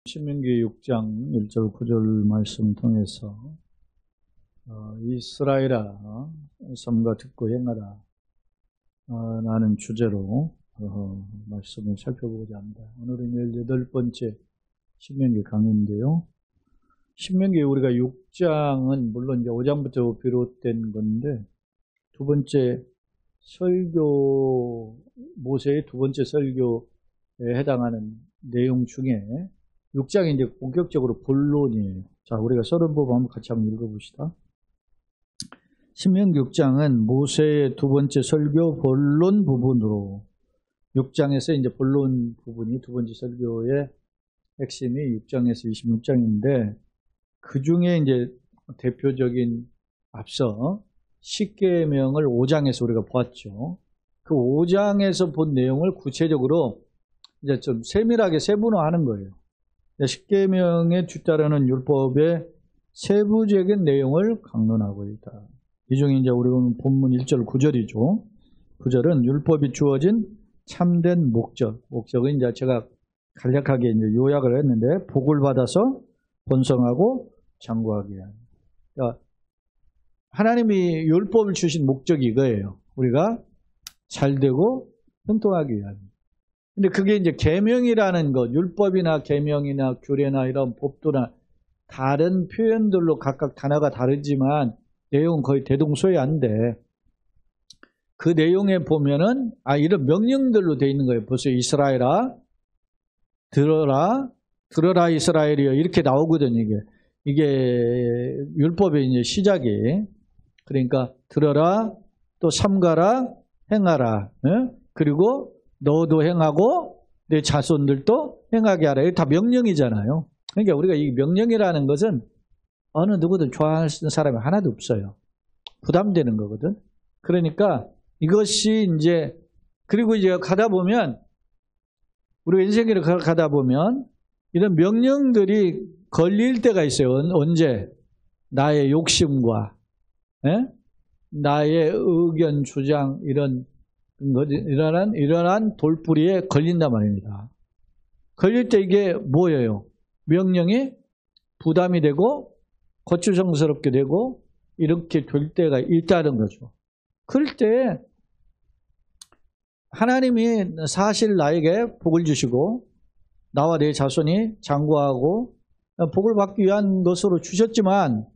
신명기 6장 1절 9절 말씀 통해서 이스라엘아 삼가 듣고 행하라 라는 주제로 말씀을 살펴보고자 합니다. 오늘은 18번째 신명기 강의인데요. 신명기 우리가 6장은 물론 이제 5장부터 비롯된 건데 두 번째 설교, 모세의 두 번째 설교에 해당하는 내용 중에 6장이 이제 본격적으로 본론이에요. 자, 우리가 서론법 한번 같이 한번 읽어봅시다. 신명기 6장은 모세의 두 번째 설교 본론 부분으로 6장에서 이제 본론 부분이 두 번째 설교의 핵심이 6장에서 26장인데 그 중에 이제 대표적인 앞서 10계명을 5장에서 우리가 보았죠. 그 5장에서 본 내용을 구체적으로 이제 좀 세밀하게 세분화하는 거예요. 10계명에 뒤따르는 율법의 세부적인 내용을 강론하고 있다. 이 중에 이제 우리가 본문 1절 9절이죠. 9절은 율법이 주어진 참된 목적은 이제 제가 간략하게 이제 요약을 했는데 복을 받아서 번성하고 장구하기 위한. 그러니까 하나님이 율법을 주신 목적이 이거예요. 우리가 잘되고 형통하기 위한. 근데 그게 이제 계명이라는 것, 율법이나 계명이나 규례나 이런 법도나 다른 표현들로 각각 단어가 다르지만 내용은 거의 대동소이한데 그 내용에 보면은 이런 명령들로 되어 있는 거예요. 벌써 이스라엘아 들어라 이스라엘이여 이렇게 나오거든요. 이게 율법의 이제 시작이. 그러니까 들어라 또 삼가라 행하라. 그리고 너도 행하고 내 자손들도 행하게 하라. 이게 다 명령이잖아요. 그러니까 우리가 이 명령이라는 것은 어느 누구든 좋아하는 사람이 하나도 없어요. 부담되는 거거든. 그러니까 이것이 이제 그리고 이제 가다 보면 우리가 인생길을 가다 보면 이런 명령들이 걸릴 때가 있어요. 언제? 나의 욕심과 나의 의견 주장 이러한 돌뿌리에 걸린단 말입니다. 걸릴 때 이게 뭐예요? 명령이 부담이 되고 거추장스럽게 되고 이렇게 될 때가 있다는 거죠. 그럴 때 하나님이 사실 나에게 복을 주시고 나와 내 자손이 장구하고 복을 받기 위한 것으로 주셨지만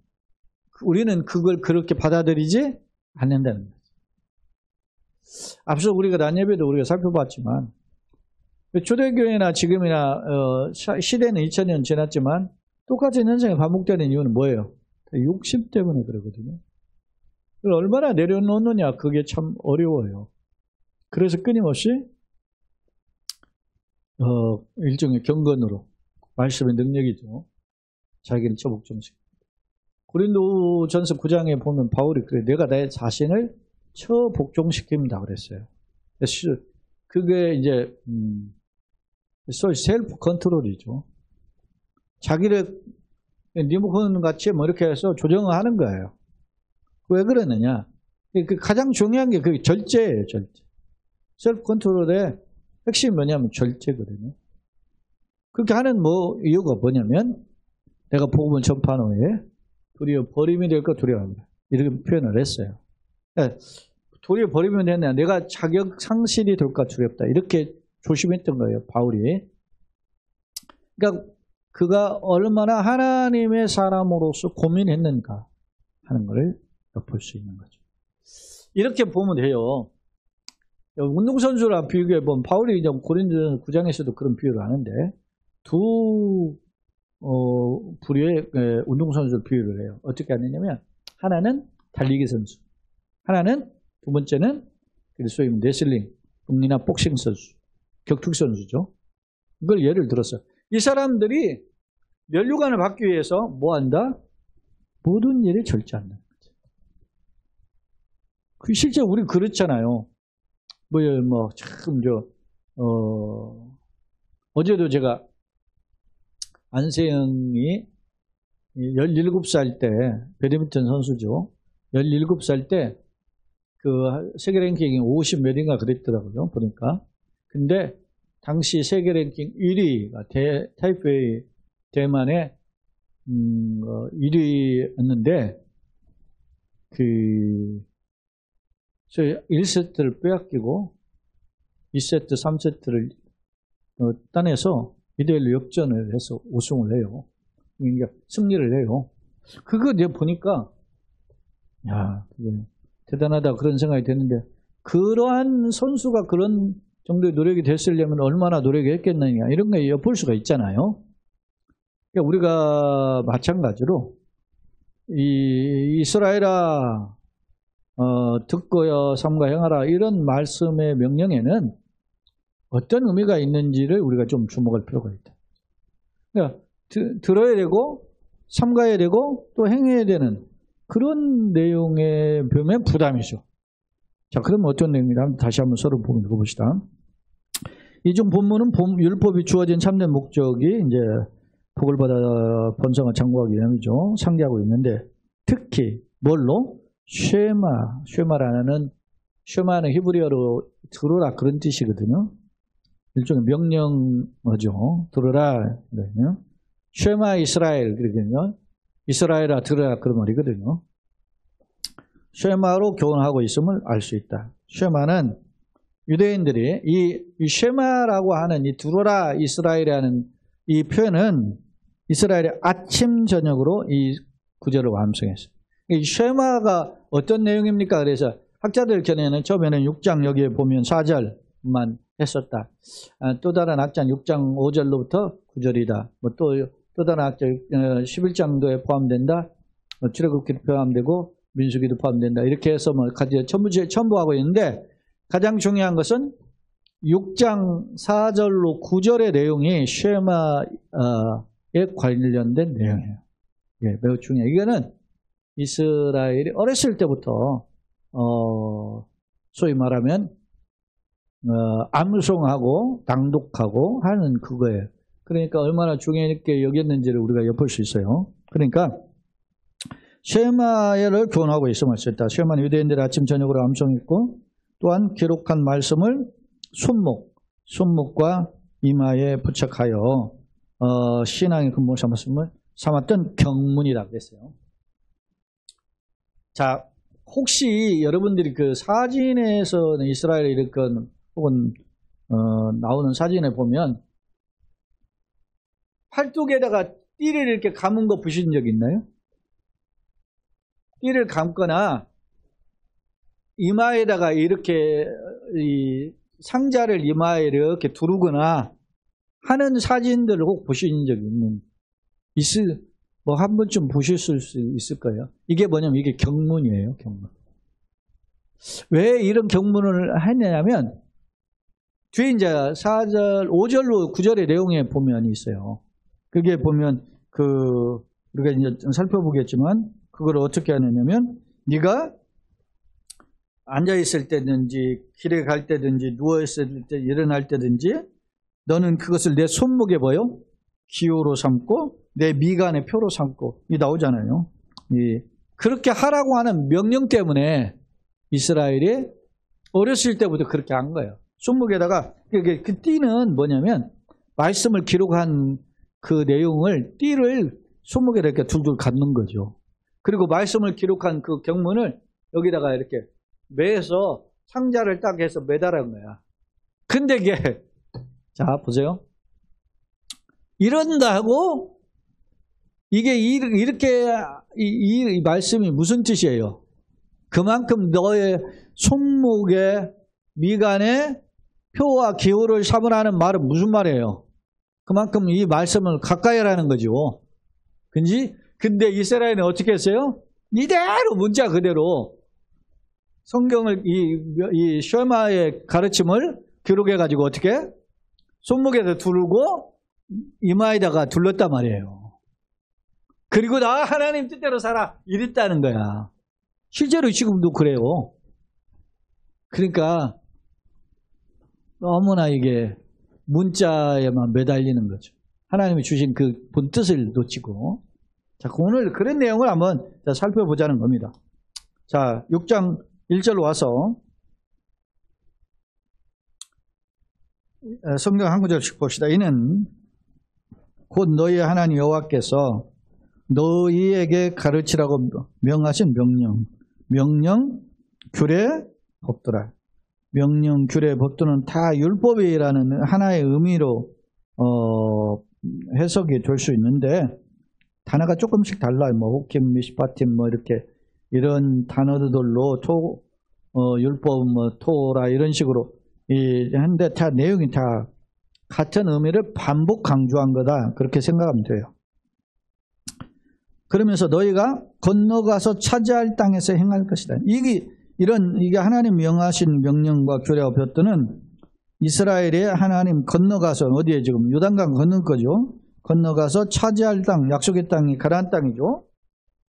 우리는 그걸 그렇게 받아들이지 않는다는 거죠. 앞서 우리가 난 예배도 우리가 살펴봤지만 초대교회나 지금이나 시대는 2000년 지났지만 똑같은 현상이 반복되는 이유는 뭐예요? 욕심 때문에 그러거든요. 그걸 얼마나 내려놓느냐 그게 참 어려워요. 그래서 끊임없이 일종의 경건으로 말씀의 능력이죠. 자기를 처복종시킵니다. 고린도전서 9장에 보면 바울이 그래 내가 내 자신을 처복종시킵니다 그랬어요. 그게 이제 셀프 컨트롤이죠. 자기를 리모컨 같이 뭐 이렇게 해서 조정을 하는 거예요. 왜 그러느냐? 그 가장 중요한 게 그 절제예요, 절제. 셀프 컨트롤의 핵심이 뭐냐면 절제거든요. 그렇게 하는 이유가 뭐냐면 내가 복음을 전파한 후에 도리어 버림이 될까 두려워합니다. 이렇게 표현을 했어요. 도리어 버리면 되냐? 내가 자격 상실이 될까 두렵다. 이렇게 조심했던 거예요, 바울이. 그러니까 그가 얼마나 하나님의 사람으로서 고민했는가 하는 것을 엿볼 수 있는 거죠. 이렇게 보면 돼요. 운동선수랑 비교해보면 바울이 이제 고린도 9장에서도 그런 비유를 하는데 두 부류의 운동선수를 비유를 해요. 어떻게 하느냐면 하나는 달리기 선수, 하나는 두 번째는 소위 레슬링, 금리나 복싱 선수, 격투기 선수죠. 이걸 예를 들어서 이 사람들이 면류관을 받기 위해서 뭐 한다? 모든 일에 절제한다. 실제 우리 그렇잖아요. 어제도 제가 안세영이 17살 때 배드민턴 선수죠. 17살 때 그 세계 랭킹이 50 몇인가 그랬더라고요. 보니까. 근데 당시 세계 랭킹 1위가 타이페이 대만의 1위였는데 그 1세트를 빼앗기고 2세트, 3세트를 따내서 2대1로 역전을 해서 우승을 해요. 그러니까 승리를 해요. 그거 이제 보니까 야, 그게 대단하다 그런 생각이 드는데 그러한 선수가 그런 정도의 노력이 됐으려면 얼마나 노력이 했겠느냐 이런 거 엿볼 수가 있잖아요. 그러니까 우리가 마찬가지로 이 이스라엘아 듣고여 삼가 행하라 이런 말씀의 명령에는 어떤 의미가 있는지를 우리가 좀 주목할 필요가 있다. 그러니까 들어야 되고 삼가야 되고 또 행해야 되는 그런 내용에 보면 부담이죠. 자, 그럼 어떤 내용이냐? 다시 한번 서로 읽어봅시다. 이중 본문은 율법이 주어진 참된 목적이 이제 복을 받아 번성을 창고하기 위함이죠. 상기하고 있는데 특히 뭘로? 쉐마라는 쉐마는 히브리어로 들어라 그런 뜻이거든요. 일종의 명령어죠. 들어라. 쉐마 이스라엘 그러거든요. 이스라엘아 들어라 그런 말이거든요. 쉐마로 교훈하고 있음을 알 수 있다. 쉐마는 유대인들이 이 쉐마라고 하는 이 들어라 이스라엘이라는 이 표현은 이스라엘의 아침 저녁으로 이 구절을 완성했어요. 이 쉐마가 어떤 내용입니까? 그래서 학자들 견해는 처음에는 6장 여기에 보면 4절만 했었다. 또 다른 학자는 6장 5절로부터 9절이다. 또 다른 학자 11장도에 포함된다. 출애굽기도 포함되고 민수기도 포함된다. 이렇게 해서 첨부하고 있는데 가장 중요한 것은 6장 4절로 9절의 내용이 쉐마에 관련된 내용이에요. 예, 매우 중요해요. 이거는 이스라엘이 어렸을 때부터 소위 말하면 암송하고 낭독하고 하는 그거예요. 그러니까 얼마나 중요 있게 여겼는지를 우리가 엿볼 수 있어요. 그러니까 쉐마를 교훈하고 있음을 수 있다. 쉐마는 유대인들의 아침 저녁으로 암송했고 또한 기록한 말씀을 손목과 이마에 부착하여 신앙의 근본 삼았던 경문이라고 그랬어요. 자, 혹시 여러분들이 그 사진에서는 이스라엘의 일건 혹은 나오는 사진에 보면 팔뚝에다가 띠를 이렇게 감은 거 보신 적 있나요? 띠를 감거나 이마에다가 이렇게 이 상자를 이마에 이렇게 두르거나 하는 사진들을 꼭 보신 적이 뭐 한 번쯤 보셨을 수 있을 거예요. 이게 뭐냐면 이게 경문이에요. 경문. 왜 이런 경문을 했냐면 뒤에 이제 4절, 5절로 9절의 내용에 보면 있어요. 그게 보면 우리가 이제 살펴보겠지만 그걸 어떻게 하느냐면 네가 앉아 있을 때든지 길에 갈 때든지 누워 있을 때 일어날 때든지 너는 그것을 내 손목에 기호로 삼고 내 미간의 표로 삼고 이 나오잖아요. 그렇게 하라고 하는 명령 때문에 이스라엘이 어렸을 때부터 그렇게 한 거예요. 손목에다가 그 띠는 뭐냐면 말씀을 기록한 그 내용을 띠를 손목에다 이렇게 둘둘 갖는 거죠. 그리고 말씀을 기록한 그 경문을 여기다가 이렇게 매서 상자를 딱 해서 매달은 거야. 근데 이게 자 보세요. 이런다고 이게 이렇게 이 말씀이 무슨 뜻이에요? 그만큼 너의 손목에 미간에 표와 기호를 삼으라는 말은 무슨 말이에요? 그만큼 이 말씀을 가까이 하라는 거죠. 근데 이스라엘은 어떻게 했어요? 이대로 문자 그대로 성경을 이 쉐마의 가르침을 기록해가지고 어떻게? 손목에다 두르고 이마에다가 둘렀단 말이에요. 그리고 나 하나님 뜻대로 살아 이랬다는 거야. 실제로 지금도 그래요. 그러니까 너무나 이게 문자에만 매달리는 거죠. 하나님이 주신 그 본 뜻을 놓치고. 자, 오늘 그런 내용을 한번 살펴보자는 겁니다. 자, 6장 1절로 와서 성경 한 구절씩 봅시다. 이는 곧 너희 하나님 여호와께서 너희에게 가르치라고 명하신 명령, 규례, 법도라. 명령, 규례, 법도는 다 율법이라는 하나의 의미로 해석이 될 수 있는데 단어가 조금씩 달라요. 뭐 후킴, 미시파팀 뭐 이렇게 이런 단어들로 율법, 뭐 토라 이런 식으로 한데 다 내용이 다 같은 의미를 반복 강조한 거다. 그렇게 생각하면 돼요. 그러면서 너희가 건너가서 차지할 땅에서 행할 것이다. 이게 하나님 명하신 명령과 규례와 법도는 이스라엘이 하나님 건너가서 어디에 지금 요단강 건널 거죠. 건너가서 차지할 땅, 약속의 땅이 가나안 땅이죠.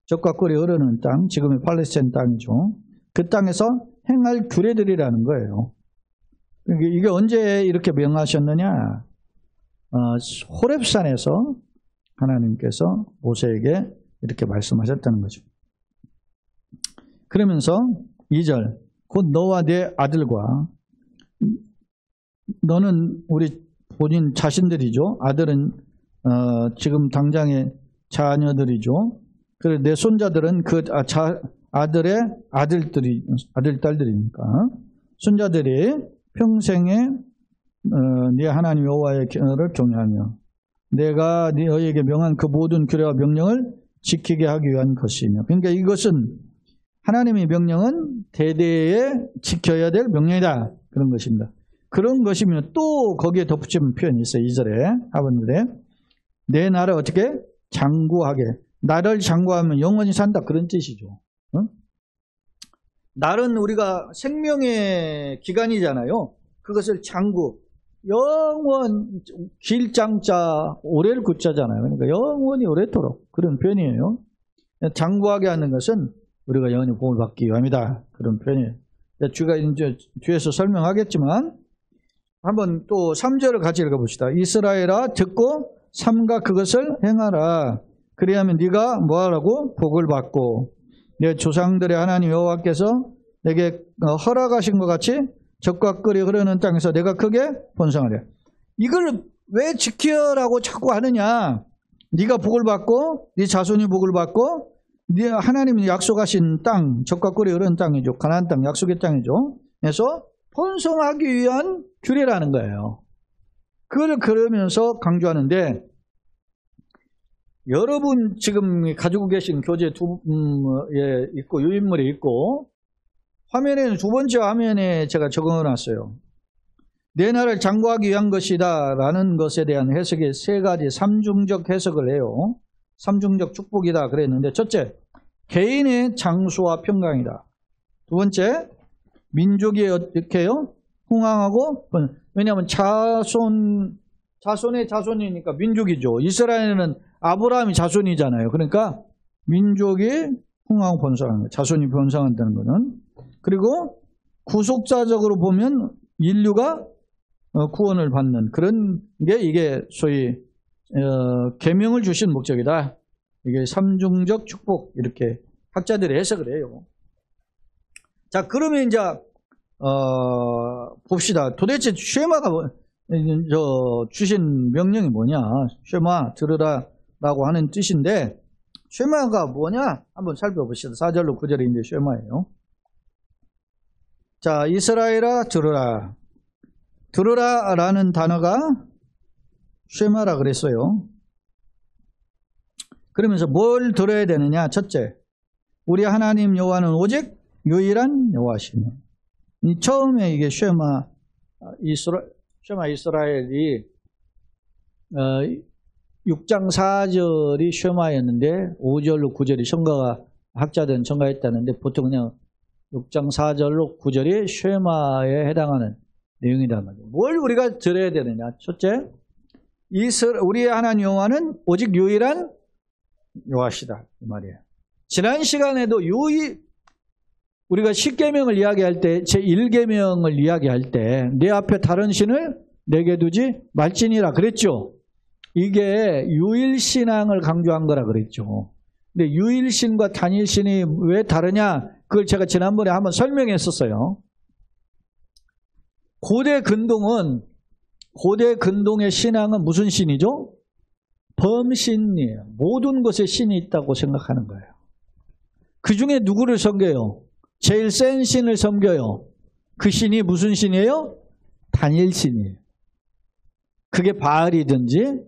젖과 꿀이 흐르는 땅, 지금의 팔레스타인 땅이죠. 그 땅에서 행할 규례들이라는 거예요. 이게 언제 이렇게 명하셨느냐? 호렙산에서 하나님께서 모세에게 이렇게 말씀하셨다는 거죠. 그러면서 2절, 곧 너와 네 아들과, 너는 우리 본인 자신들이죠. 아들은 지금 당장의 자녀들이죠. 그리고 내 손자들은 그 아들의 아들 딸들이니까 손자들이 평생에 네 하나님 여호와의 계명을 경외하며 내가 너희에게 명한 그 모든 규례와 명령을 지키게 하기 위한 것이며. 그러니까 이것은 하나님의 명령은 대대에 지켜야 될 명령이다. 그런 것입니다. 그런 것이면 또 거기에 덧붙이는 표현이 있어요. 2절에 하반절에 내 나를 어떻게 장구하게, 나를 장구하면 영원히 산다 그런 뜻이죠. 날은 우리가 생명의 기간이잖아요. 그것을 장구, 영원, 길장자 오래를 굳자잖아요. 그러니까 영원히 오래도록 그런 표현이에요. 장구하게 하는 것은 우리가 영원히 복을 받기 위함이다. 그런 표현이에요. 주가 이제 뒤에서 설명하겠지만 한번 또 3절을 같이 읽어봅시다. 이스라엘아 듣고 삼가 그것을 행하라. 그리하면 네가 뭐하라고? 복을 받고 내 조상들의 하나님 여호와께서 내게 허락하신 것 같이 젖과 꿀이 흐르는 땅에서 내가 크게 번성하래. 이걸 왜 지키라고 자꾸 하느냐? 네가 복을 받고 네 자손이 복을 받고 네 하나님이 약속하신 땅, 젖과 꿀이 흐르는 땅이죠. 가나안 땅, 약속의 땅이죠. 그래서 번성하기 위한 규례라는 거예요. 그걸 그러면서 강조하는데 여러분 지금 가지고 계신 교재 에 있고 유인물이 있고 화면에는 두 번째 화면에 제가 적어놨어요. 내 나라를 장구하기 위한 것이다 라는 것에 대한 해석이 세 가지 삼중적 해석을 해요. 삼중적 축복이다 그랬는데 첫째, 개인의 장수와 평강이다. 두 번째, 민족이 어떻게 해요? 흥왕하고, 왜냐하면 자손의 자손이니까 민족이죠. 이스라엘은 아브라함이 자손이잖아요. 그러니까 민족이 흥왕하고 번성하는 거예요. 자손이 번성한다는 거는. 그리고 구속자적으로 보면 인류가 구원을 받는 그런 게 이게 소위 계명을 주신 목적이다. 이게 삼중적 축복 이렇게 학자들이 해석을 해요. 자, 그러면 이제 봅시다. 도대체 쉐마가 주신 명령이 뭐냐? 쉐마 들으라 라고 하는 뜻인데 쉐마가 뭐냐? 한번 살펴봅시다. 4절로 9절이 이제 쉐마예요. 자, 이스라엘아 들으라. 들으라 라는 단어가 쉐마라 그랬어요. 그러면서 뭘 들어야 되느냐? 첫째, 우리 하나님 여호와는 오직 유일한 여호와시며. 이 처음에 이게 쉐마 이스라엘이 6장 4절이 쉐마였는데 5절로 9절이 학자들은 첨가했다는데 보통 그냥 6장 4절로 9절이 쉐마에 해당하는 내용이란 말이에요. 뭘 우리가 들어야 되느냐? 첫째, 우리의 하나님 여호와는 오직 유일한 여호와시다 이 말이에요. 지난 시간에도 우리가 10계명을 이야기할 때 제1계명을 이야기할 때 내 앞에 다른 신을 내게 두지 말지니라 그랬죠. 이게 유일신앙을 강조한 거라 그랬죠. 근데 유일신과 단일신이 왜 다르냐? 그걸 제가 지난번에 한번 설명했었어요. 고대 근동의 신앙은 무슨 신이죠? 범신이에요. 모든 것에 신이 있다고 생각하는 거예요. 그 중에 누구를 섬겨요? 제일 센 신을 섬겨요. 그 신이 무슨 신이에요? 다니엘 신이에요. 그게 바알이든지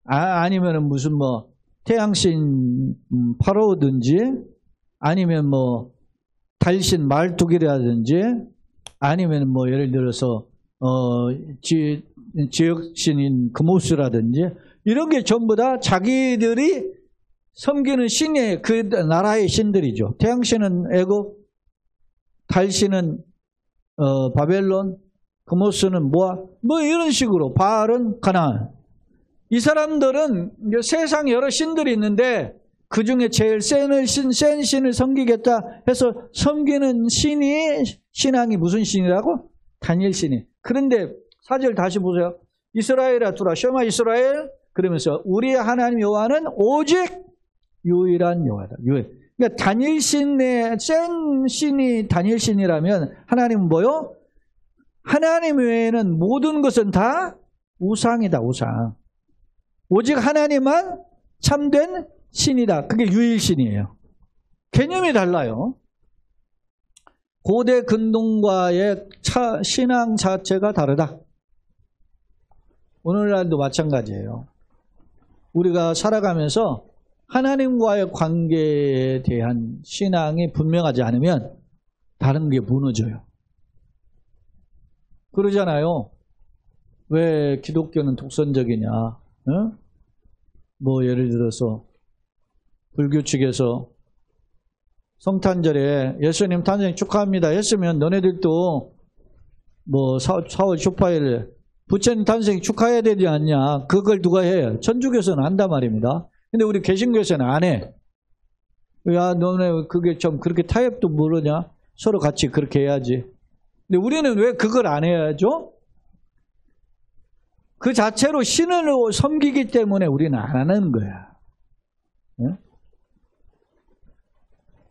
아니면 무슨 뭐 태양신 파라오든지 아니면 뭐 달신 말뚝이라든지 아니면 뭐 예를 들어서 지역신인 그모스라든지 이런 게 전부 다 자기들이 섬기는 신의 그 나라의 신들이죠. 태양신은 애굽, 달신은 바벨론, 그모스는 모압, 뭐 이런 식으로 바알은 가나안. 이 사람들은 세상에 여러 신들이 있는데 그 중에 제일 센 신을 섬기겠다 해서 섬기는 신앙이 무슨 신이라고? 다니엘 신이. 그런데 4절 다시 보세요. 이스라엘아 두라 셔마 이스라엘 그러면서 우리의 하나님 여호와는 오직 유일한 여호와다. 그러니까 다니엘 신의 센 신이 다니엘 신이라면 하나님은 뭐요? 하나님 외에는 모든 것은 다 우상이다. 우상. 오직 하나님만 참된 신이다. 그게 유일신이에요. 개념이 달라요. 고대 근동과의 신앙 자체가 다르다. 오늘날도 마찬가지예요. 우리가 살아가면서 하나님과의 관계에 대한 신앙이 분명하지 않으면 다른 게 무너져요. 그러잖아요. 왜 기독교는 독선적이냐? 어? 뭐 예를 들어서 불교 측에서 성탄절에 예수님 탄생 축하합니다 했으면 너네들도 뭐 4월 18일 부처님 탄생 축하해야 되지 않냐? 그걸 누가 해요? 천주교에서는 한단 말입니다. 근데 우리 개신교에서는 안 해. 야, 너네 그게 좀 그렇게 타협도 모르냐? 서로 같이 그렇게 해야지. 근데 우리는 왜 그걸 안 해야죠? 그 자체로 신을 섬기기 때문에 우리는 안 하는 거야. 네?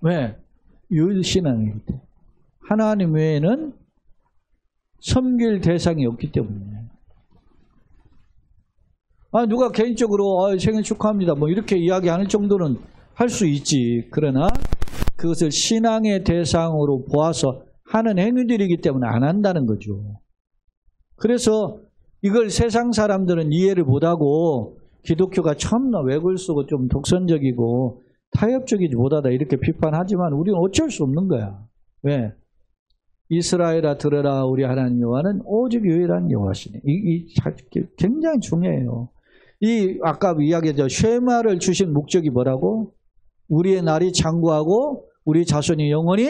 왜? 유일신앙이기 때문에. 하나님 외에는 섬길 대상이 없기 때문에. 누가 개인적으로 생일 축하합니다 뭐 이렇게 이야기하는 정도는 할 수 있지. 그러나 그것을 신앙의 대상으로 보아서 하는 행위들이기 때문에 안 한다는 거죠. 그래서 이걸 세상 사람들은 이해를 못하고 기독교가 참나 왜글 쓰고 좀 독선적이고 타협적이지 못하다 이렇게 비판하지만 우리는 어쩔 수 없는 거야. 왜? 이스라엘아 들으라 우리 하나님 여호와는 오직 유일한 여호와시니. 이 굉장히 중요해요. 이 아까 이야기했죠. 쉐마를 주신 목적이 뭐라고? 우리의 날이 장구하고 우리 자손이 영원히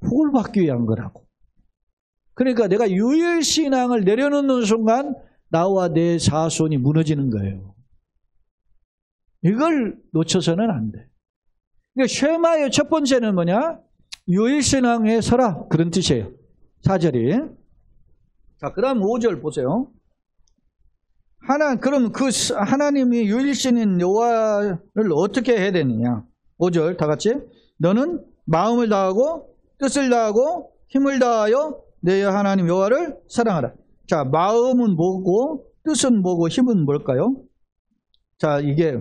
복을 받기 위한 거라고. 그러니까 내가 유일신앙을 내려놓는 순간 나와 내 자손이 무너지는 거예요. 이걸 놓쳐서는 안 돼. 그러니까 쉐마의 첫 번째는 뭐냐? 유일신앙에 서라. 그런 뜻이에요. 4절이. 자, 그 다음 5절 보세요. 그럼 그 하나님이 유일신인 여호와를 어떻게 해야 되느냐? 5절 다 같이. 너는 마음을 다하고 뜻을 다하고 힘을 다하여 내 하나님 여호와를 사랑하라. 자, 마음은 뭐고 뜻은 뭐고 힘은 뭘까요? 자, 이게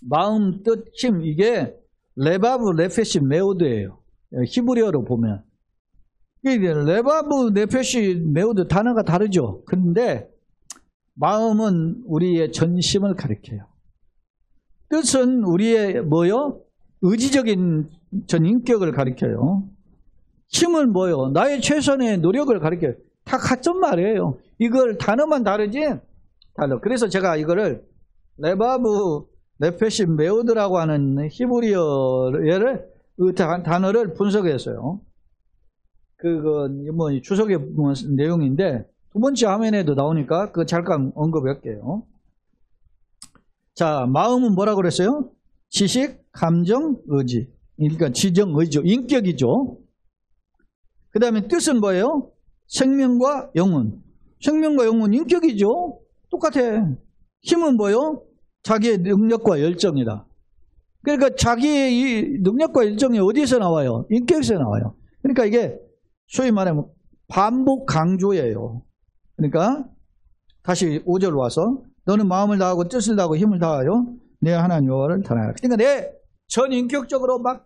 마음, 뜻, 힘 이게 레바브, 네페시, 메오드예요. 히브리어로 보면. 이게 레바브, 네페시, 메오드 단어가 다르죠. 그런데 마음은 우리의 전심을 가리켜요. 뜻은 우리의 뭐요? 의지적인 전 인격을 가리켜요. 힘은 뭐요? 나의 최선의 노력을 가리켜요. 다 같은 말이에요. 이걸 단어만 다르지? 달라. 그래서 제가 이거를 레바브, 네페시, 메오드라고 하는 히브리어의 단어를 분석했어요. 그건 뭐 주석의 내용인데 두 번째 화면에도 나오니까 그 잠깐 언급할게요. 자, 마음은 뭐라고 그랬어요? 지식, 감정, 의지. 그러니까 지정, 의지죠. 인격이죠. 그 다음에 뜻은 뭐예요? 생명과 영혼. 생명과 영혼 인격이죠. 똑같아. 힘은 뭐예요? 자기의 능력과 열정이다. 그러니까 자기의 이 능력과 열정이 어디에서 나와요? 인격에서 나와요. 그러니까 이게 소위 말하면 반복 강조예요. 그러니까 다시 5절 와서 너는 마음을 다하고 뜻을 다하고 힘을 다하여 내 하나님 여호와를 사랑하라. 그러니까 내 전인격적으로 막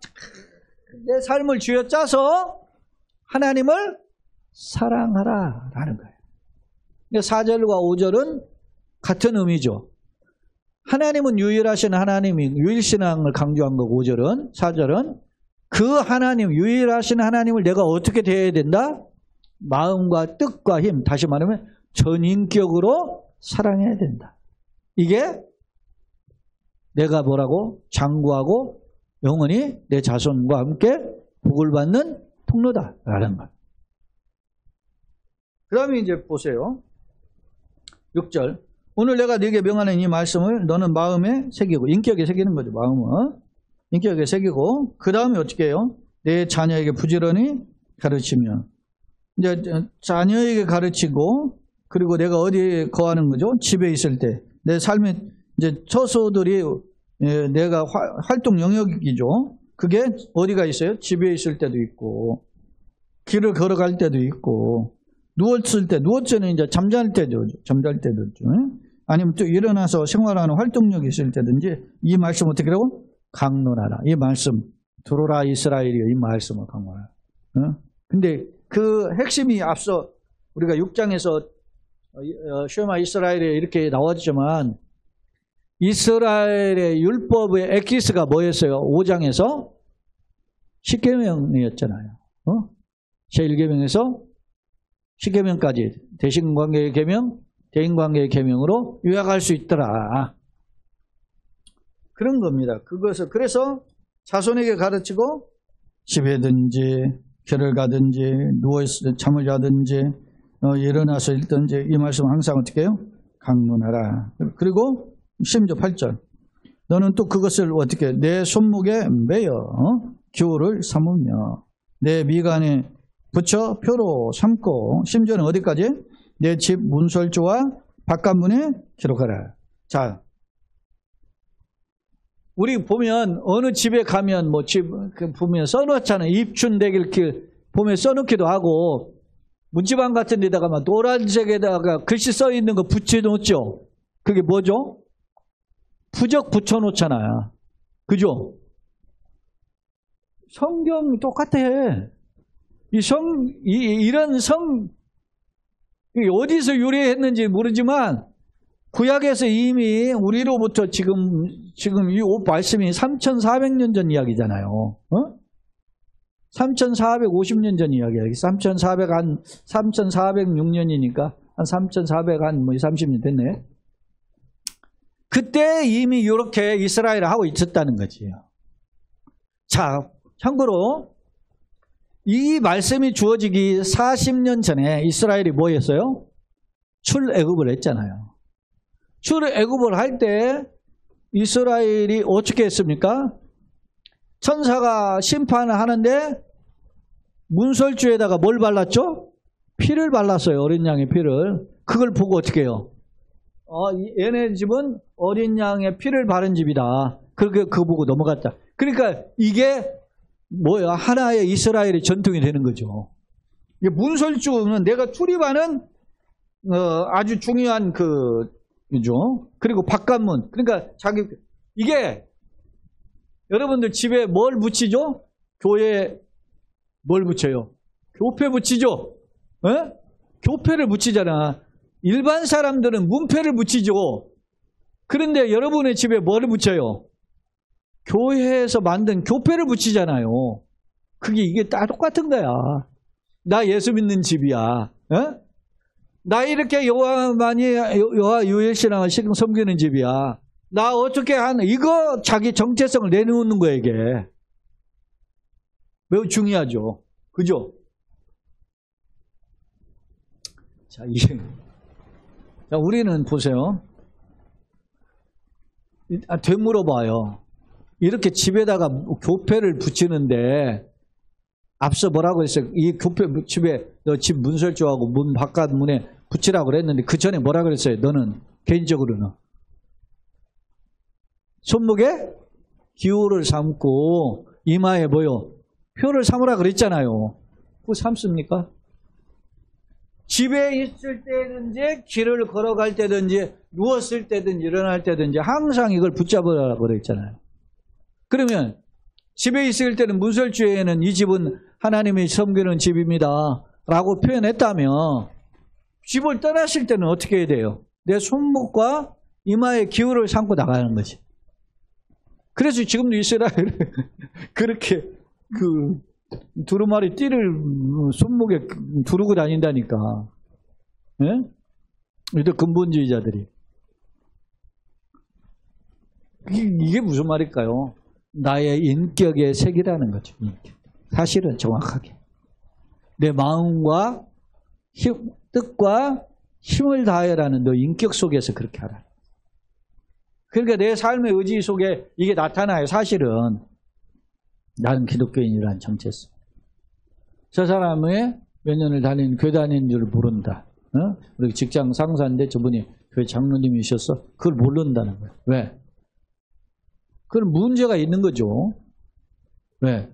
내 삶을 쥐어짜서 하나님을 사랑하라 라는 거예요. 4절과 5절은 같은 의미죠. 하나님은 유일하신 하나님이 유일신앙을 강조한 거고 5절은 4절은 그 하나님 유일하신 하나님을 내가 어떻게 대해야 된다? 마음과 뜻과 힘, 다시 말하면 전인격으로 사랑해야 된다. 이게 내가 뭐라고? 장구하고 영원히 내 자손과 함께 복을 받는 통로다라는 것. 그 다음에 이제 보세요. 6절. 오늘 내가 네게 명하는 이 말씀을 너는 마음에 새기고, 인격에 새기는 거죠. 마음은 인격에 새기고, 그 다음에 어떻게 해요? 내 자녀에게 부지런히 가르치면, 이제 자녀에게 가르치고, 그리고 내가 어디에 거하는 거죠? 집에 있을 때 내 삶의 이제 처소들이 내가 활동 영역이죠. 그게 어디가 있어요? 집에 있을 때도 있고, 길을 걸어갈 때도 있고, 누웠을 때, 누웠을 때는 이제 잠잘 때도 있죠. 아니면 또 일어나서 생활하는 활동력이 있을 때든지 이 말씀 어떻게 하라고? 강론하라. 이 말씀, 들어라 이스라엘이여, 이 말씀을 강론하라. 근데 그 핵심이 앞서 우리가 6장에서 쉐마 이스라엘에 이렇게 나왔지만 이스라엘의 율법의 엑기스가 뭐였어요? 5장에서 10계명이었잖아요. 제1계명에서 10계명까지 대신관계의 계명, 대인관계의 계명으로 요약할 수 있더라. 그런 겁니다. 그래서 자손에게 가르치고 집에든지 길을 가든지 누워있을 때 잠을 자든지 일어나서 있든지 이 말씀 항상 어떻게 해요? 강론하라. 그리고 심지어 8절. 너는 또 그것을 어떻게 내 손목에 매어 기호를 삼으며 내 미간에 붙여 표로 삼고 심지어는 어디까지? 내 집 문설주와 바깥문에 기록하라. 자, 우리 보면 어느 집에 가면 뭐 집 보면 써놓잖아요. 입춘대길 길 보면 써놓기도 하고 문지방 같은 데다가 막 노란색에다가 글씨 써 있는 거 붙여놓죠. 그게 뭐죠? 부적 붙여놓잖아요. 그죠? 성경 똑같아. 이런 어디서 유래했는지 모르지만 구약에서 이미 우리로부터 지금 이 말씀이 3,400년 전 이야기잖아요. 3,450년 전 이야기야. 3,406년이니까 한 3,430년 됐네. 그때 이미 이렇게 이스라엘을 하고 있었다는 거지요. 자, 참고로 이 말씀이 주어지기 40년 전에 이스라엘이 뭐 했어요? 출애굽을 했잖아요. 출애굽을 할 때 이스라엘이 어떻게 했습니까? 천사가 심판을 하는데 문설주에다가 뭘 발랐죠? 피를 발랐어요. 어린 양의 피를. 그걸 보고 어떻게 해요? 얘네 집은 어린 양의 피를 바른 집이다. 그렇게 그거 보고 넘어갔다. 그러니까 이게 뭐야? 하나의 이스라엘의 전통이 되는 거죠. 문설주는 내가 출입하는 아주 중요한 그죠. 그리고 바깥문. 그러니까 이게 여러분들 집에 뭘 붙이죠? 교회에 뭘 붙여요? 교패 붙이죠? 에? 교패를 붙이잖아. 일반 사람들은 문패를 붙이죠. 그런데 여러분의 집에 뭐를 붙여요? 교회에서 만든 교패를 붙이잖아요. 이게 다 똑같은 거야. 나 예수 믿는 집이야. 에? 나 이렇게 여호와 유일신앙을 섬기는 집이야. 나 어떻게 이거 자기 정체성을 내놓는 거야, 이게. 매우 중요하죠. 그죠? 자, 우리는 보세요. 되물어봐요. 이렇게 집에다가 교패를 붙이는데, 앞서 뭐라고 했어요? 이 교패 집에, 너 집 문설주하고 문 바깥 문에 붙이라고 그랬는데, 그 전에 뭐라 그랬어요? 너는, 개인적으로는. 손목에 기호를 삼고, 이마에 뭐요? 표를 삼으라 그랬잖아요. 그거 삼습니까? 집에 있을 때든지 길을 걸어갈 때든지 누웠을 때든지 일어날 때든지 항상 이걸 붙잡으라고 그랬잖아요. 그러면 집에 있을 때는 문설주에는 이 집은 하나님이 섬기는 집입니다 라고 표현했다면 집을 떠나실 때는 어떻게 해야 돼요? 내 손목과 이마에 기울을 삼고 나가는 거지. 그래서 지금도 이스라엘은 그렇게 두루마리 띠를 손목에 두르고 다닌다니까. 예? 이들 근본주의자들이. 이게 무슨 말일까요? 나의 인격의 색이라는 거죠. 인격. 사실은 정확하게. 내 마음과 뜻과 힘을 다해라는 너 인격 속에서 그렇게 하라. 그러니까 내 삶의 의지 속에 이게 나타나요. 사실은 나는 기독교인이라는 정체성. 저 사람의 몇 년을 다닌 교회 다니는 줄 모른다. 우리 직장 상사인데 저분이 교회 장로님이셨어. 그걸 모른다는 거예요. 왜? 그건 문제가 있는 거죠. 왜?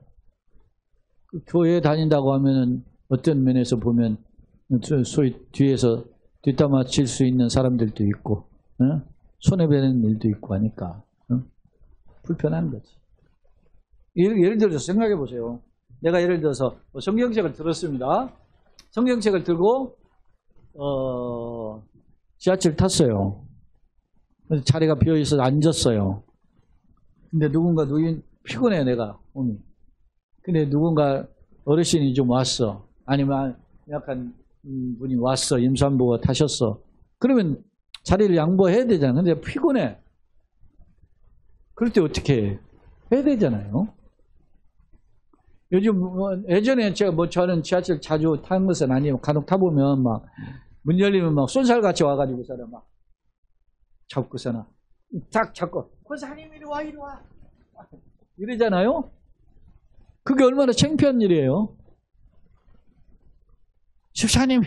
그 교회에 다닌다고 하면은 어떤 면에서 보면 소위 뒤에서 뒷담화 칠 수 있는 사람들도 있고 손해배는 일도 있고 하니까 불편한 거지. 예를 들어서 생각해 보세요. 내가 예를 들어서 성경책을 들었습니다. 성경책을 들고 지하철 탔어요. 자리가 비어있어서 앉았어요. 근데 누군가 피곤해 내가 오늘. 근데 누군가 어르신이 좀 왔어. 아니면 약간 분이 왔어. 임산부가 타셨어. 그러면 자리를 양보해야 되잖아. 근데 피곤해. 그럴 때 어떻게 해? 해야 되잖아요. 요즘 예전에 제가 저는 지하철 자주 타는 것은 아니에요. 간혹 타보면 막 문 열리면 막 쏜살같이 와가지고서는 막 잡고서는 딱 잡고 권사님 이리 와 이러잖아요. 그게 얼마나 창피한 일이에요. 집사님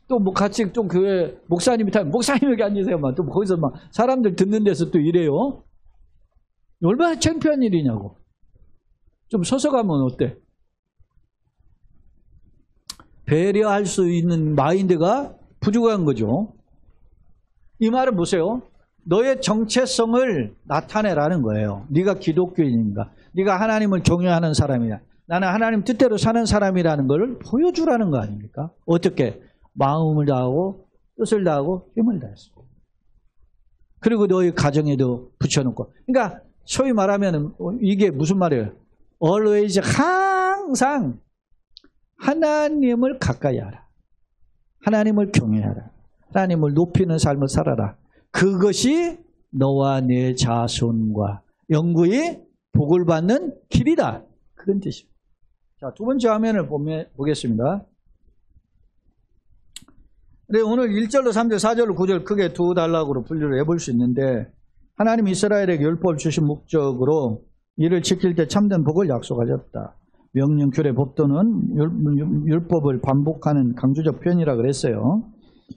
또 뭐 같이 또 교회 목사님이 타면 목사님 여기 앉으세요. 막 또 거기서 막 사람들 듣는 데서 또 이래요. 얼마나 창피한 일이냐고. 좀 서서 가면 어때? 배려할 수 있는 마인드가 부족한 거죠. 이 말은 보세요. 너의 정체성을 나타내라는 거예요. 네가 기독교인인가? 네가 하나님을 경외하는 사람이야. 나는 하나님 뜻대로 사는 사람이라는 걸 보여주라는 거 아닙니까? 어떻게? 마음을 다하고 뜻을 다하고 힘을 다해서. 그리고 너의 가정에도 붙여놓고. 그러니까 소위 말하면 이게 무슨 말이에요? always 항상 하나님을 가까이 하라. 하나님을 경외하라. 하나님을 높이는 삶을 살아라. 그것이 너와 내 자손과 영구히 복을 받는 길이다. 그런 뜻입니다. 자, 두 번째 화면을 보겠습니다. 근데 오늘 1절로 3절, 4절로 9절 크게 두 단락으로 분류를 해볼 수 있는데 하나님 이스라엘에게 율법을 주신 목적으로 이를 지킬 때 참된 복을 약속하셨다. 명령, 규례, 법도는 율법을 반복하는 강조적 표현이라 그랬어요.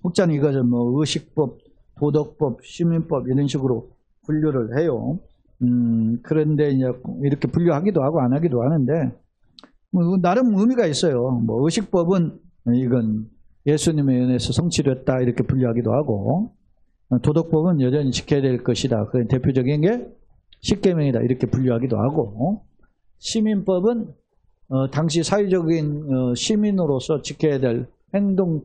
혹자는 이것을 뭐 의식법, 도덕법, 시민법 이런 식으로 분류를 해요. 그런데 이제 이렇게 분류하기도 하고 안 하기도 하는데 뭐 나름 의미가 있어요. 뭐 의식법은 이건 예수님의 은혜에서 성취됐다 이렇게 분류하기도 하고 도덕법은 여전히 지켜야 될 것이다. 그 대표적인 게 십계명이다 이렇게 분류하기도 하고 시민법은 당시 사회적인 시민으로서 지켜야 될 행동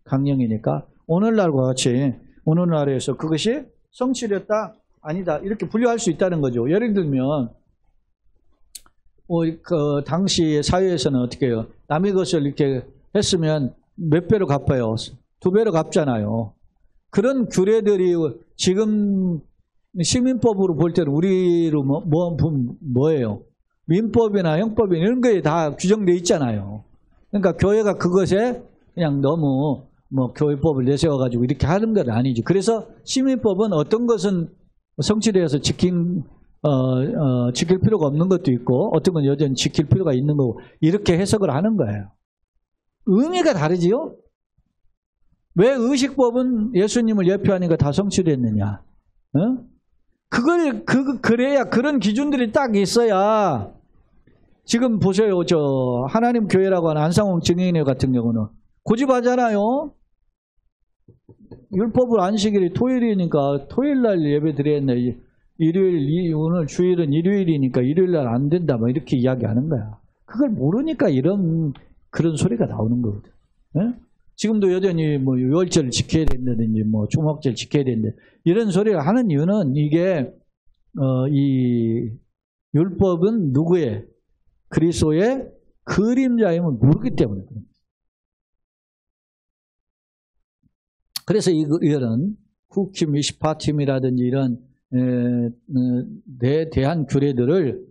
강령이니까 오늘날과 같이 오늘날에서 그것이 성취됐다 아니다 이렇게 분류할 수 있다는 거죠. 예를 들면 그 당시 사회에서는 어떻게 해요? 남의 것을 이렇게 했으면 몇 배로 갚아요? 2배로 갚잖아요. 그런 규례들이 지금 시민법으로 볼 때는 우리로 뭐예요? 민법이나 형법이나 이런 거에 다 규정되어 있잖아요. 그러니까 교회가 그것에 그냥 너무 뭐 교회법을 내세워가지고 이렇게 하는 건 아니죠. 그래서 시민법은 어떤 것은 성취되어서 지킬 필요가 없는 것도 있고 어떤 건 여전히 지킬 필요가 있는 거고 이렇게 해석을 하는 거예요. 의미가 다르지요? 왜 의식법은 예수님을 예표하니까 다 성취됐느냐? 그래야 그런 기준들이 딱 있어야 지금 보세요. 저 하나님 교회라고 하는 안상홍 증인회 같은 경우는 고집하잖아요. 율법을 안식일이 토요일이니까 토요일날 예배 드렸네. 오늘 주일은 일요일이니까 일요일날 안 된다. 뭐 이렇게 이야기하는 거야. 그걸 모르니까 그런 소리가 나오는 거거든. 예? 지금도 여전히 뭐 유월절 지켜야 된다든지 뭐 주목절 지켜야 된다. 이런 소리를 하는 이유는 이게 이 율법은 누구의? 그리스도의 그림자임을 모르기 때문에 그래요. 그래서 이거는 후킴, 미시파팀이라든지 이런 에 대한 규례들을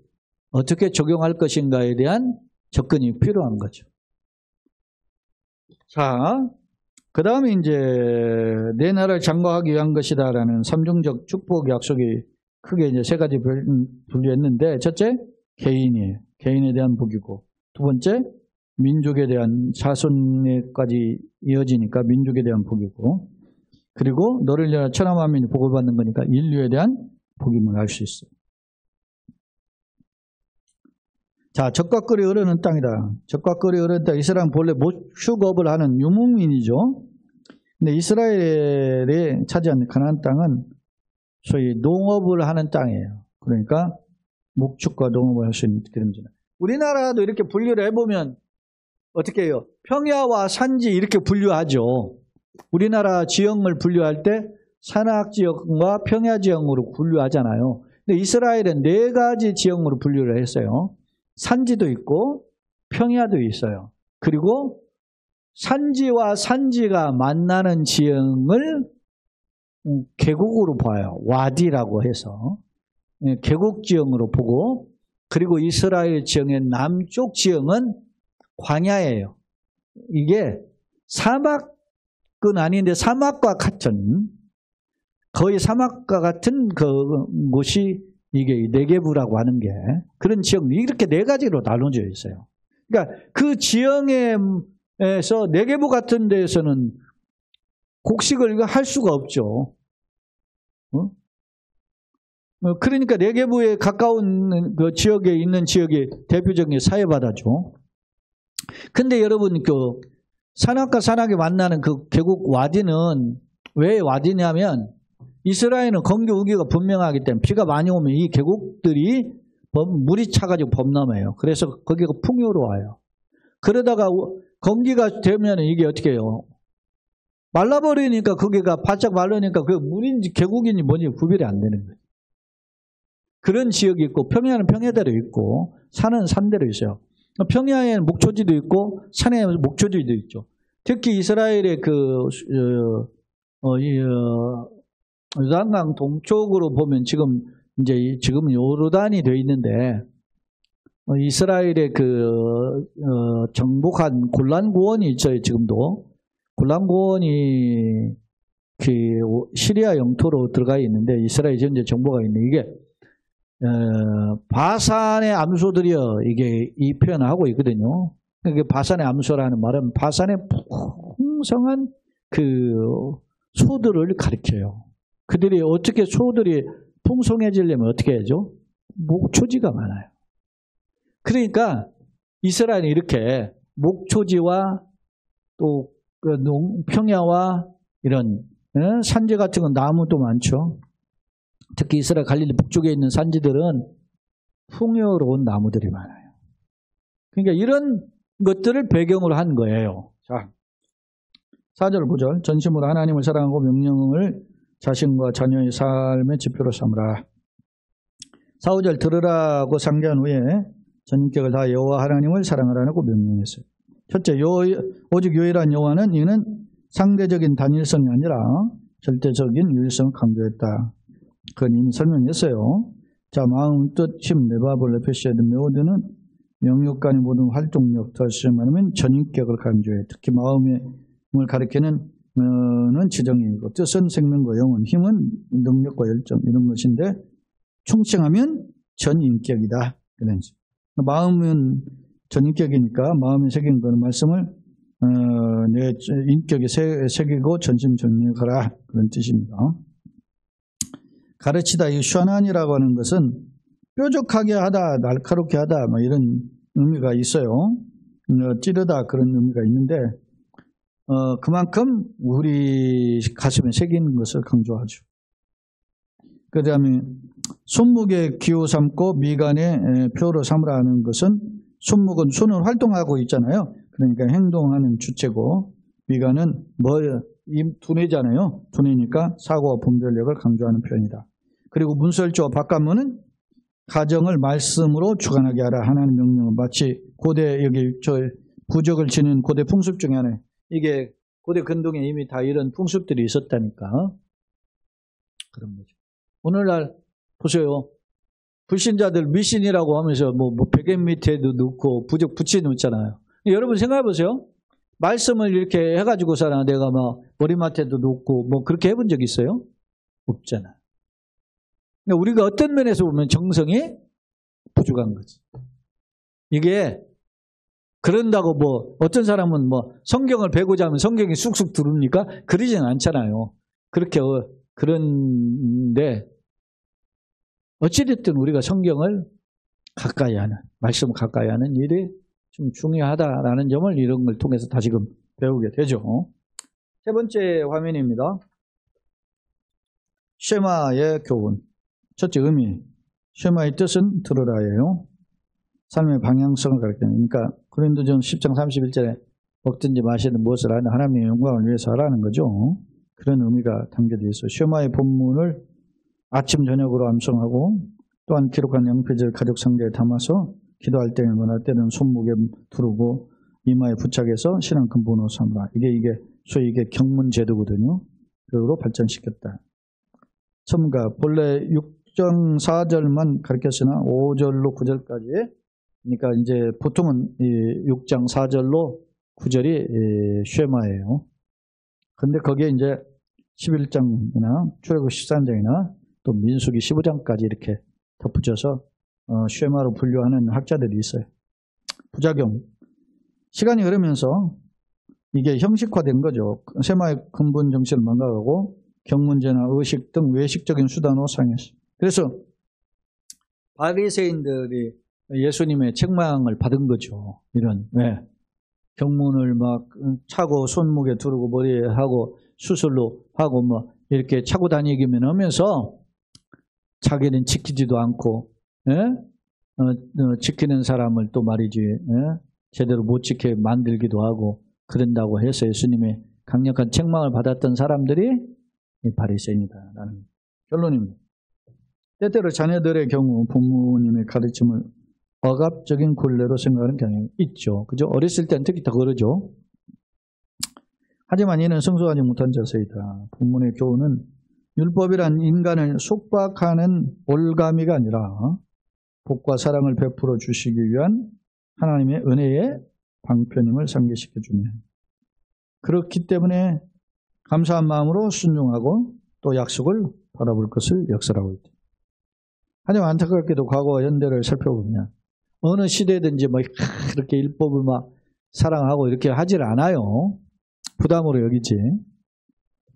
어떻게 적용할 것인가에 대한 접근이 필요한 거죠. 자, 그 다음에 이제 내 나라를 장구하기 위한 것이다라는 삼중적 축복 약속이 크게 이제 세 가지 분류했는데, 첫째 개인이에요. 개인에 대한 복이고, 두 번째 민족에 대한 자손에까지 이어지니까 민족에 대한 복이고, 그리고 너를 위하여 천하 만민이 복을 받는 거니까 인류에 대한 복임을 알 수 있어요. 자, 젖과 꿀이 흐르는 땅이다. 젖과 꿀이 흐르는 땅. 이스라엘은 본래 목축업을 하는 유목민이죠. 근데 이스라엘에 차지한 가나안 땅은 소위 농업을 하는 땅이에요. 그러니까 목축과 농업을 할 수 있는 그런 지나. 우리나라도 이렇게 분류를 해보면 어떻게 해요? 평야와 산지 이렇게 분류하죠. 우리나라 지형을 분류할 때 산악지형과 평야지형으로 분류하잖아요. 근데 이스라엘은 네 가지 지형으로 분류를 했어요. 산지도 있고 평야도 있어요. 그리고 산지와 산지가 만나는 지형을 계곡으로 봐요. 와디라고 해서 계곡 지형으로 보고, 그리고 이스라엘 지형의 남쪽 지형은 광야예요. 이게 사막은 아닌데 사막과 같은, 거의 사막과 같은 곳이 이게 네게부라고 하는 게, 그런 지형이 이렇게 네 가지로 나눠져 있어요. 그러니까 그 지형에서 네게부 같은 데에서는 곡식을 할 수가 없죠. 그러니까 네게부에 가까운 그 지역에 있는 지역이 대표적인 사해바다죠. 근데 여러분, 그 산악과 산악이 만나는 그 계곡 와디는 왜 와디냐면, 이스라엘은 건기 우기가 분명하기 때문에 비가 많이 오면 이 계곡들이 물이 차가지고 범람해요. 그래서 거기가 풍요로워요. 그러다가 건기가 되면 이게 어떻게 해요? 말라버리니까, 거기가 바짝 말르니까 그 물인지 계곡인지 뭔지 구별이 안 되는 거예요. 그런 지역이 있고, 평야는 평야대로 있고 산은 산대로 있어요. 평야에는 목초지도 있고 산에는 목초지도 있죠. 특히 이스라엘의 요단강 동쪽으로 보면 지금은 요르단이 되어 있는데, 이스라엘의 정복한 골란 고원이 있어요. 지금도 골란 고원이 시리아 영토로 들어가 있는데, 이스라엘 현재 정보가 있는 이게 바산의 암소들이요. 이게 이 표현을 하고 있거든요. 그러니까 바산의 암소라는 말은 바산의 풍성한 소들을 가리켜요. 그들이 어떻게 소들이 풍성해지려면 어떻게 해야죠? 목초지가 많아요. 그러니까 이스라엘이 이렇게 목초지와 또 평야와 이런 산지 같은 건 나무도 많죠. 특히 이스라엘 갈릴리 북쪽에 있는 산지들은 풍요로운 나무들이 많아요. 그러니까 이런 것들을 배경으로 한 거예요. 자, 4절 9절. 전심으로 하나님을 사랑하고 명령을 자신과 자녀의 삶의 지표로 삼으라. 4, 5절 들으라고 상기한 후에 전인격을 다 여호와 하나님을 사랑하라고 명령했어요. 첫째, 오직 유일한 여호와는, 이는 상대적인 단일성이 아니라 절대적인 유일성을 강조했다. 그건 이미 설명했어요. 자, 마음, 뜻, 힘, 내밥을 표시해야 된 메오드는 명육간의 모든 활동력, 다시 말하면 전인격을 강조해. 특히 마음을 가리키는 지정이고, 뜻은 생명과 영혼, 힘은 능력과 열정, 이런 것인데, 충칭하면 전인격이다. 마음은 전인격이니까 마음이 새긴 그런 말씀을 내 인격에 새기고 전심전력하라, 그런 뜻입니다. 가르치다, 이 슈아난이라고 하는 것은 뾰족하게 하다, 날카롭게 하다, 뭐 이런 의미가 있어요. 찌르다, 그런 의미가 있는데, 그만큼 우리 가슴에 새기는 것을 강조하죠. 그 다음에 손목에 기호 삼고 미간에 표로 삼으라는 것은 손목은 손을 활동하고 있잖아요. 그러니까 행동하는 주체고 미간은 두뇌잖아요. 두뇌니까 사고와 분별력을 강조하는 표현이다. 그리고 문설주어 바깥문은 가정을 말씀으로 주관하게 하라. 하나님 명령은 마치 고대 여기 부적을 지닌 고대 풍습 중에 하나예요. 이게 고대 근동에 이미 다 이런 풍습들이 있었다니까. 그런 거죠. 오늘날 보세요. 불신자들 미신이라고 하면서 뭐 베개 밑에도 넣고 부적 붙여놓잖아요. 여러분 생각해 보세요. 말씀을 이렇게 해가지고서는 내가 막 머리맡에도 놓고 뭐 그렇게 해본 적 있어요? 없잖아. 그러니까 우리가 어떤 면에서 보면 정성이 부족한 거지. 이게 그런다고 뭐 어떤 사람은 뭐 성경을 배우자 하면 성경이 쑥쑥 들어옵니까? 그러지는 않잖아요. 그렇게 그런데 어찌됐든 우리가 성경을 가까이 하는, 말씀을 가까이 하는 일이 좀 중요하다라는 점을 이런 걸 통해서 다시금 배우게 되죠. 세 번째 화면입니다. 쉐마의 교훈. 첫째 의미. 쉐마의 뜻은 들으라예요. 삶의 방향성을 가르치는. 그러니까 고린도전 10장 31절에 먹든지 마시든 무엇을 하든 하나님의 영광을 위해서 하라는 거죠. 그런 의미가 담겨져 있어요. 쉐마의 본문을 아침 저녁으로 암송하고 또한 기록한 양표지를 가족 상자에 담아서 기도할 때마다 때는 손목에 두르고 이마에 부착해서 신앙 근본으로 삼으라. 이게 소위 이게 경문 제도거든요. 그로 발전시켰다. 첨가 본래 6장 4절만 가르쳤으나 5절로 9절까지 그러니까 이제 보통은 이 6장 4절로 9절이 쉐마예요. 근데 거기에 이제 11장이나 출애굽 13장이나 또 민수기 15장까지 이렇게 덧붙여서 쉐마로 분류하는 학자들이 있어요. 부작용. 시간이 흐르면서 이게 형식화된 거죠. 쉐마의 근본 정신을 망각하고 경문제나 의식 등 외식적인 수단으로 사용했어요. 그래서 바리새인들이 예수님의 책망을 받은 거죠. 이런 경문을 막 차고 손목에 두르고 머리에 하고 수술로 하고 뭐 이렇게 차고 다니기만 하면서 자기는 지키지도 않고 지키는 사람을 또 말이지 제대로 못 지켜 만들기도 하고 그런다고 해서 예수님의 강력한 책망을 받았던 사람들이 바리새인이다라는 결론입니다. 때때로 자녀들의 경우 부모님의 가르침을 억압적인 굴레로 생각하는 경향이 있죠. 그죠? 어렸을 때는 특히 더 그러죠. 하지만 이는 성숙하지 못한 자세이다. 본문의 교훈은 율법이란 인간을 속박하는 올가미가 아니라 복과 사랑을 베풀어 주시기 위한 하나님의 은혜의 방편임을 상기시켜 줍니다. 그렇기 때문에 감사한 마음으로 순종하고 또 약속을 바라볼 것을 역설하고 있다. 하지만 안타깝게도 과거와 현대를 살펴보면 어느 시대든지 뭐 그렇게 율법을 막 사랑하고 이렇게 하질 않아요. 부담으로 여기지.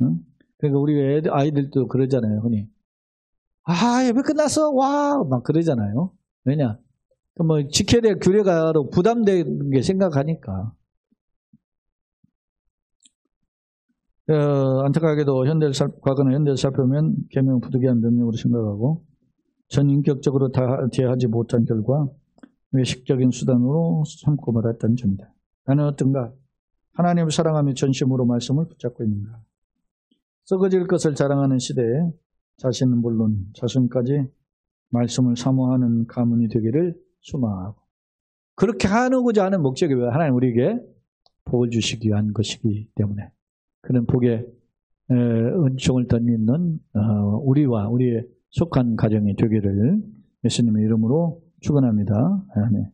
응? 그러니까 우리 아이들도 그러잖아요, 흔히. 예배 끝났어? 와! 막 그러잖아요. 왜냐? 뭐 지켜야 될 규례가 부담되는 게 생각하니까. 안타깝게도 과거나 현대를 살펴보면 계명 부득이한 명령으로 생각하고 전인격적으로 대하지 못한 결과 외식적인 수단으로 삼고 말았다는 점이다. 나는 어떤가? 하나님을 사랑하며 전심으로 말씀을 붙잡고 있는가? 썩어질 것을 자랑하는 시대에 자신은 물론 자손까지 말씀을 사모하는 가문이 되기를 소망하고 그렇게 하고자 하는 목적이 왜 하나님 우리에게 복을 주시기 위한 것이기 때문에 그런 복의 은총을 덧입는 우리와 우리의 속한 가정이 되기를 예수님의 이름으로 축원합니다. 아멘.